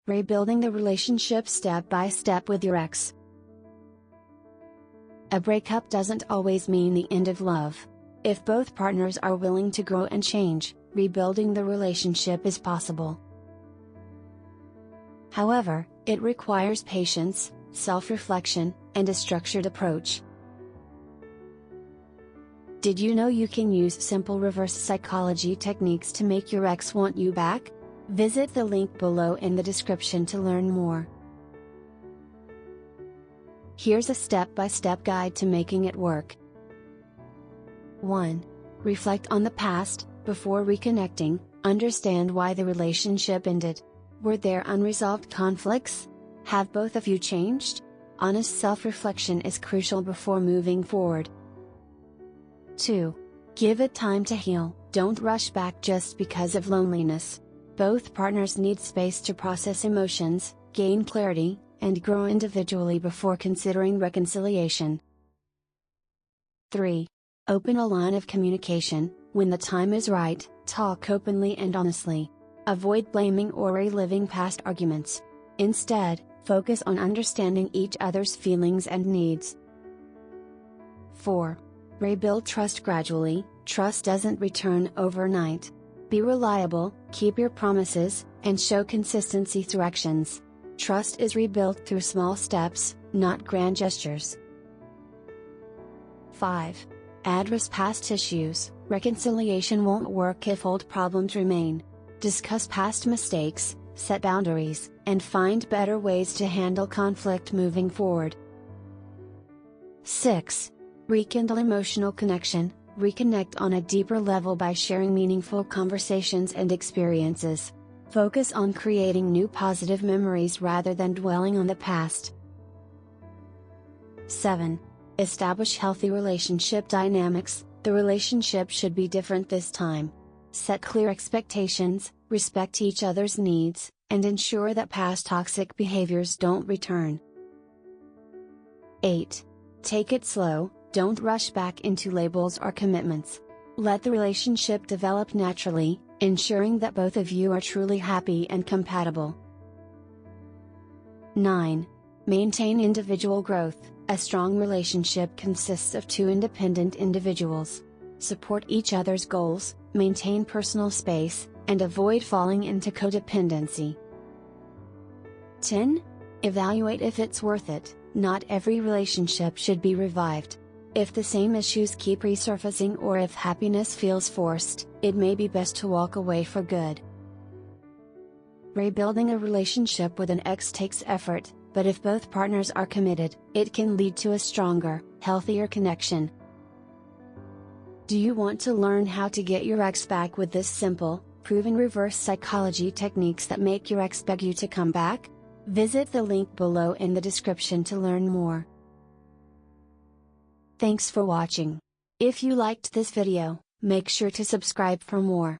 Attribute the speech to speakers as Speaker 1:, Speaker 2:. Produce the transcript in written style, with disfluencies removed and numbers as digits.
Speaker 1: Rebuilding the relationship step by step with your ex. A breakup doesn't always mean the end of love. If both partners are willing to grow and change, rebuilding the relationship is possible. However, it requires patience, self-reflection, and a structured approach. Did you know you can use simple reverse psychology techniques to make your ex want you back? Visit the link below in the description to learn more. Here's a step-by-step guide to making it work. 1. Reflect on the past. Before reconnecting, understand why the relationship ended. Were there unresolved conflicts? Have both of you changed? Honest self-reflection is crucial before moving forward. 2. Give it time to heal. Don't rush back just because of loneliness. Both partners need space to process emotions, gain clarity, and grow individually before considering reconciliation. 3. Open a line of communication. When the time is right, talk openly and honestly. Avoid blaming or reliving past arguments. Instead, focus on understanding each other's feelings and needs. 4. Rebuild trust gradually. Trust doesn't return overnight. Be reliable, keep your promises, and show consistency through actions. Trust is rebuilt through small steps, not grand gestures. 5. Address past issues. Reconciliation won't work if old problems remain. Discuss past mistakes, set boundaries, and find better ways to handle conflict moving forward. 6. Rekindle emotional connection. Reconnect on a deeper level by sharing meaningful conversations and experiences. Focus on creating new positive memories rather than dwelling on the past. 7. Establish healthy relationship dynamics. The relationship should be different this time. Set clear expectations, respect each other's needs, and ensure that past toxic behaviors don't return. 8. Take it slow. Don't rush back into labels or commitments. Let the relationship develop naturally, ensuring that both of you are truly happy and compatible. 9. Maintain individual growth. A strong relationship consists of two independent individuals. Support each other's goals, maintain personal space, and avoid falling into codependency. 10. Evaluate if it's worth it. Not every relationship should be revived. If the same issues keep resurfacing or if happiness feels forced, it may be best to walk away for good. Rebuilding a relationship with an ex takes effort, but if both partners are committed, it can lead to a stronger, healthier connection. Do you want to learn how to get your ex back with this simple, proven reverse psychology techniques that make your ex beg you to come back? Visit the link below in the description to learn more. Thanks for watching. If you liked this video, make sure to subscribe for more.